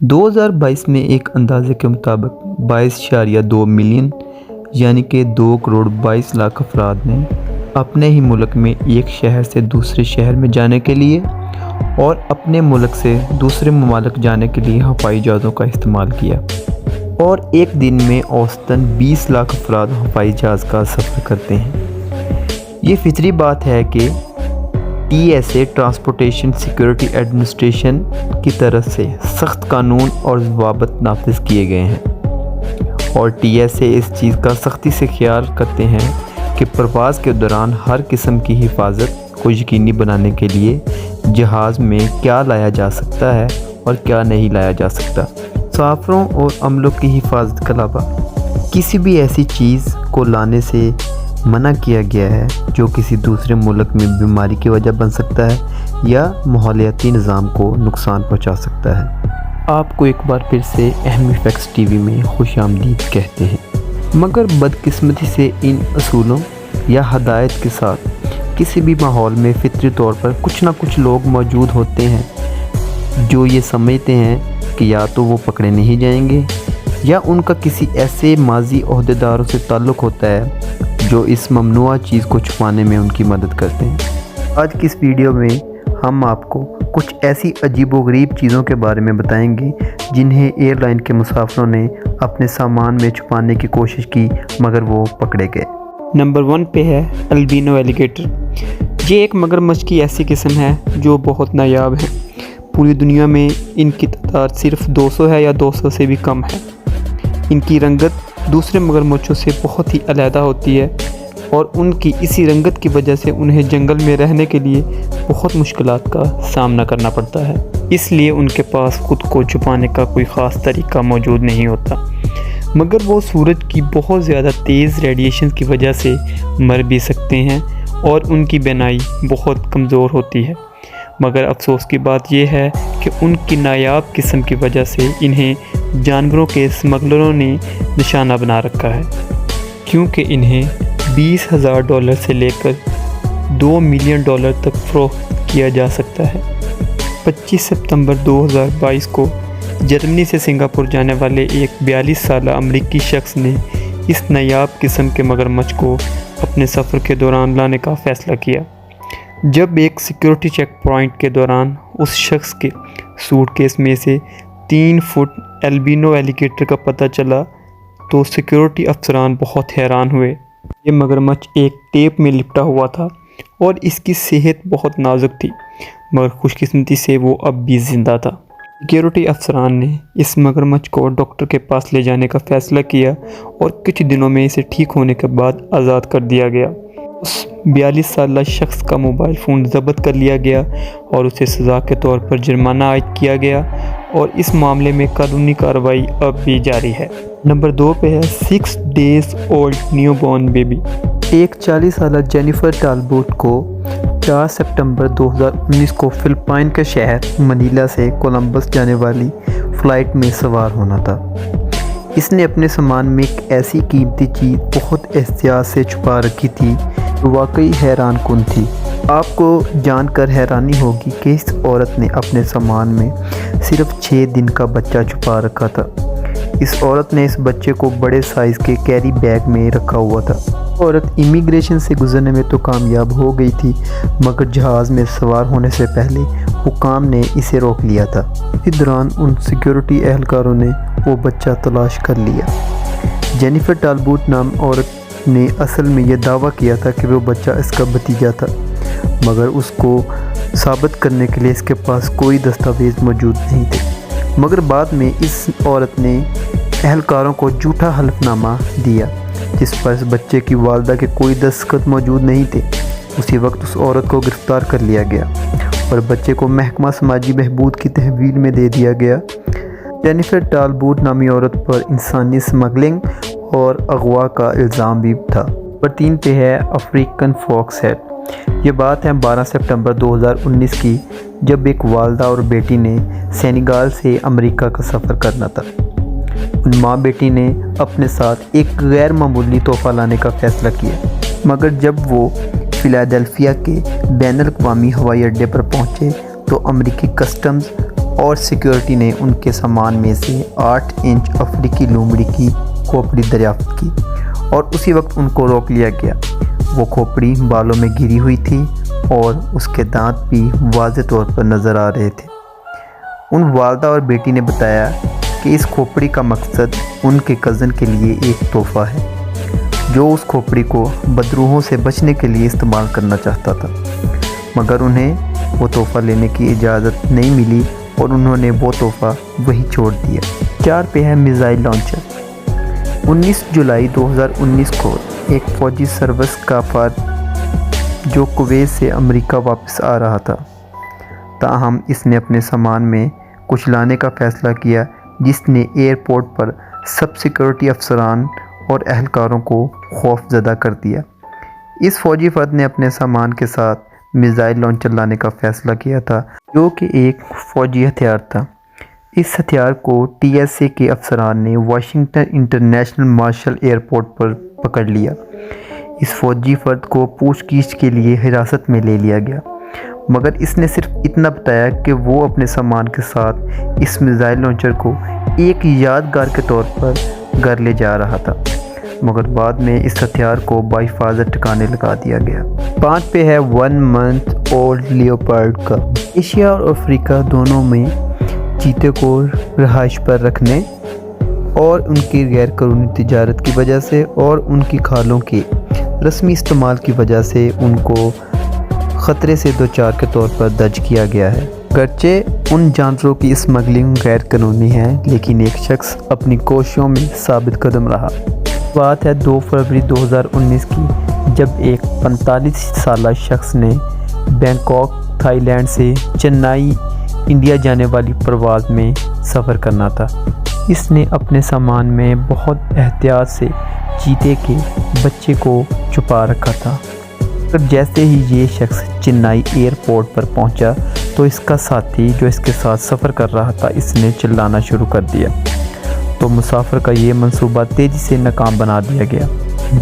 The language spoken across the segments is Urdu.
2022 میں ایک اندازے کے مطابق 22.2 ملین یعنی کہ 2.22 کروڑ افراد نے اپنے ہی ملک میں ایک شہر سے دوسرے شہر میں جانے کے لیے اور اپنے ملک سے دوسرے ممالک جانے کے لیے ہوائی جہازوں کا استعمال کیا، اور ایک دن میں اوسطاً 20 لاکھ افراد ہوائی جہاز کا سفر کرتے ہیں۔ یہ فطری بات ہے کہ TSA ٹرانسپورٹیشن سیکیورٹی ایڈمنسٹریشن کی طرف سے سخت قانون اور ضوابط نافذ کیے گئے ہیں، اور TSA اس چیز کا سختی سے خیال کرتے ہیں کہ پرواز کے دوران ہر قسم کی حفاظت کو یقینی بنانے کے لیے جہاز میں کیا لایا جا سکتا ہے اور کیا نہیں لایا جا سکتا۔ مسافروں اور عملوں کی حفاظت کے علاوہ کسی بھی ایسی چیز کو لانے سے منع کیا گیا ہے جو کسی دوسرے ملک میں بیماری کی وجہ بن سکتا ہے یا ماحولیاتی نظام کو نقصان پہنچا سکتا ہے۔ آپ کو ایک بار پھر سے اہم ایفیکٹس ٹی وی میں خوش آمدید کہتے ہیں، مگر بدقسمتی سے ان اصولوں یا ہدایت کے ساتھ کسی بھی ماحول میں فطری طور پر کچھ نہ کچھ لوگ موجود ہوتے ہیں جو یہ سمجھتے ہیں کہ یا تو وہ پکڑے نہیں جائیں گے یا ان کا کسی ایسے ماضی عہدیداروں سے تعلق ہوتا ہے جو اس ممنوعہ چیز کو چھپانے میں ان کی مدد کرتے ہیں۔ آج کی اس ویڈیو میں ہم آپ کو کچھ ایسی عجیب و غریب چیزوں کے بارے میں بتائیں گے جنہیں ایئر لائن کے مسافروں نے اپنے سامان میں چھپانے کی کوشش کی مگر وہ پکڑے گئے۔ نمبر 1 پہ ہے البینو ایلیگیٹر۔ یہ ایک مگرمچھ کی ایسی قسم ہے جو بہت نایاب ہے۔ پوری دنیا میں ان کی تعداد صرف 200 ہے یا 200 سے بھی کم ہے۔ ان کی رنگت دوسرے مگرمچھوں سے بہت ہی علیحدہ ہوتی ہے، اور ان کی اسی رنگت کی وجہ سے انہیں جنگل میں رہنے کے لیے بہت مشکلات کا سامنا کرنا پڑتا ہے، اس لیے ان کے پاس خود کو چھپانے کا کوئی خاص طریقہ موجود نہیں ہوتا، مگر وہ سورج کی بہت زیادہ تیز ریڈیشن کی وجہ سے مر بھی سکتے ہیں اور ان کی بینائی بہت کمزور ہوتی ہے۔ مگر افسوس کی بات یہ ہے کہ ان کی نایاب قسم کی وجہ سے انہیں جانوروں کے اسمگلروں نے نشانہ بنا رکھا ہے، کیونکہ انہیں $20,000 سے لے کر $2 ملین تک فروخت کیا جا سکتا ہے۔ 25 ستمبر 2022 کو جرمنی سے سنگاپور جانے والے ایک 42 سالہ امریکی شخص نے اس نایاب قسم کے مگرمچھ کو اپنے سفر کے دوران لانے کا فیصلہ کیا۔ جب ایک سیکیورٹی چیک پوائنٹ کے دوران اس شخص کے سوٹ کیس میں سے 3 فٹ البینو ایلیگیٹر کا پتہ چلا تو سیکیورٹی افسران بہت حیران ہوئے۔ یہ مگرمچھ ایک ٹیپ میں لپٹا ہوا تھا اور اس کی صحت بہت نازک تھی، مگر خوش قسمتی سے وہ اب بھی زندہ تھا۔ سیکیورٹی افسران نے اس مگرمچھ کو ڈاکٹر کے پاس لے جانے کا فیصلہ کیا اور کچھ دنوں میں اسے ٹھیک ہونے کے بعد آزاد کر دیا گیا۔ اس 42 سالہ شخص کا موبائل فون ضبط کر لیا گیا اور اسے سزا کے طور پر جرمانہ عائد کیا گیا، اور اس معاملے میں قانونی کارروائی اب بھی جاری ہے۔ نمبر 2 پہ ہے 6 days old new born baby. ایک 40 سالہ جینیفر ٹالبوٹ کو 4 سپٹمبر 2019 کو فلپائن کے شہر منیلا سے کولمبس جانے والی فلائٹ میں سوار ہونا تھا۔ اس نے اپنے سامان میں ایک ایسی قیمتی چیز بہت احتیاط سے چھپا رکھی تھی جو واقعی حیران کن تھی۔ آپ کو جان کر حیرانی ہوگی کہ اس عورت نے اپنے سامان میں صرف 6 دن کا بچہ چھپا رکھا تھا۔ اس عورت نے اس بچے کو بڑے سائز کے کیری بیگ میں رکھا ہوا تھا۔ عورت امیگریشن سے گزرنے میں تو کامیاب ہو گئی تھی، مگر جہاز میں سوار ہونے سے پہلے حکام نے اسے روک لیا تھا۔ اس دوران ان سیکیورٹی اہلکاروں نے وہ بچہ تلاش کر لیا۔ جینیفر ٹالبوٹ نام عورت نے اصل میں یہ دعویٰ کیا تھا کہ وہ بچہ اس کا بھتیجا تھا، مگر اس کو ثابت کرنے کے لیے اس کے پاس کوئی دستاویز موجود نہیں تھے۔ مگر بعد میں اس عورت نے اہلکاروں کو جھوٹا حلف نامہ دیا جس پر اس بچے کی والدہ کے کوئی دستخط موجود نہیں تھے۔ اسی وقت اس عورت کو گرفتار کر لیا گیا اور بچے کو محکمہ سماجی بہبود کی تحویل میں دے دیا گیا۔ جینیفر ٹالبوٹ نامی عورت پر انسانی اسمگلنگ اور اغوا کا الزام بھی تھا۔ نمبر 3 پہ ہے افریقن فاکس ہیڈ۔ یہ بات ہے 12 سپٹمبر 2019 کی، جب ایک والدہ اور بیٹی نے سینیگال سے امریکہ کا سفر کرنا تھا۔ ان ماں بیٹی نے اپنے ساتھ ایک غیر معمولی تحفہ لانے کا فیصلہ کیا، مگر جب وہ فیلاڈیلفیا کے بین الاقوامی ہوائی اڈے پر پہنچے تو امریکی کسٹمز اور سیکیورٹی نے ان کے سامان میں سے 8 انچ افریقی لومڑی کی کھوپڑی دریافت کی اور اسی وقت ان کو روک لیا گیا۔ وہ کھوپڑی بالوں میں گری ہوئی تھی اور اس کے دانت بھی واضح طور پر نظر آ رہے تھے۔ ان والدہ اور بیٹی نے بتایا کہ اس کھوپڑی کا مقصد ان کے کزن کے لیے ایک تحفہ ہے جو اس کھوپڑی کو بدروحوں سے بچنے کے لیے استعمال کرنا چاہتا تھا، مگر انہیں وہ تحفہ لینے کی اجازت نہیں ملی اور انہوں نے وہ تحفہ وہی چھوڑ دیا۔ 4 پہ ہے میزائل لانچر۔ 19 جولائی 2019 کو ایک فوجی سروس کا فرد جو کویت سے امریکہ واپس آ رہا تھا، تاہم اس نے اپنے سامان میں کچھ لانے کا فیصلہ کیا جس نے ایئرپورٹ پر سب سیکیورٹی افسران اور اہلکاروں کو خوف زدہ کر دیا۔ اس فوجی فرد نے اپنے سامان کے ساتھ میزائل لانچر لانے کا فیصلہ کیا تھا جو کہ ایک فوجی ہتھیار تھا۔ اس ہتھیار کو TSA کے افسران نے واشنگٹن انٹرنیشنل مارشل ایئرپورٹ پر پکڑ لیا۔ اس فوجی فرد کو پوچھ گچھ کے لیے حراست میں لے لیا گیا، مگر اس نے صرف اتنا بتایا کہ وہ اپنے سامان کے ساتھ اس میزائل لانچر کو ایک یادگار کے طور پر گھر لے جا رہا تھا، مگر بعد میں اس ہتھیار کو بحفاظت ٹھکانے لگا دیا گیا۔ 5 پہ ہے 1 month old لیوپارڈ کا۔ ایشیا اور افریقہ دونوں میں چیتے کو رہائش پر رکھنے اور ان کی غیر قانونی تجارت کی وجہ سے اور ان کی کھالوں کے رسمی استعمال کی وجہ سے ان کو خطرے سے دوچار کے طور پر درج کیا گیا ہے۔ گرچہ ان جانوروں کی اسمگلنگ غیر قانونی ہے، لیکن ایک شخص اپنی کوششوں میں ثابت قدم رہا۔ بات ہے 2 فروری 2019 کی، جب ایک 45 سالہ شخص نے بینکاک تھائی لینڈ سے چنئی انڈیا جانے والی پرواز میں سفر کرنا تھا۔ اس نے اپنے سامان میں بہت احتیاط سے چیتے کے بچے کو چھپا رکھا تھا، پر جیسے ہی یہ شخص چنئی ایئرپورٹ پر پہنچا تو اس کا ساتھی جو اس کے ساتھ سفر کر رہا تھا اس نے چلانا شروع کر دیا، تو مسافر کا یہ منصوبہ تیزی سے ناکام بنا دیا گیا۔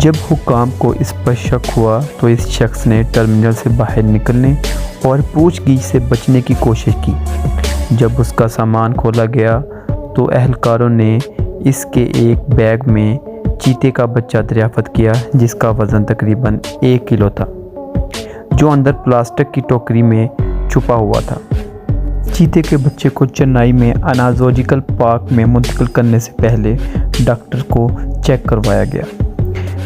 جب حکام کو اس پر شک ہوا تو اس شخص نے ٹرمینل سے باہر نکلنے اور پوچھ گچھ سے بچنے کی کوشش کی۔ جب اس کا سامان کھولا گیا تو اہلکاروں نے اس کے ایک بیگ میں چیتے کا بچہ دریافت کیا جس کا وزن تقریباً 1 کلو تھا، جو اندر پلاسٹک کی ٹوکری میں چھپا ہوا تھا۔ چیتے کے بچے کو چنئی میں انازولوجیکل پارک میں منتقل کرنے سے پہلے ڈاکٹر کو چیک کروایا گیا۔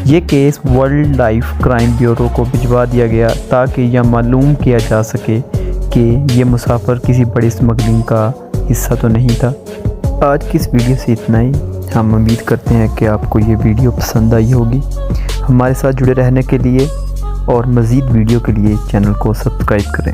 یہ case world life crime bureau کو بھجوا دیا گیا تاکہ یہ معلوم کیا جا سکے کہ یہ مسافر کسی بڑی اسمگلنگ کا حصہ تو نہیں تھا۔ آج کی اس ویڈیو سے اتنا ہی۔ ہم امید کرتے ہیں کہ آپ کو یہ ویڈیو پسند آئی ہوگی۔ ہمارے ساتھ جڑے رہنے کے لیے اور مزید ویڈیو کے لیے چینل کو سبسکرائب کریں۔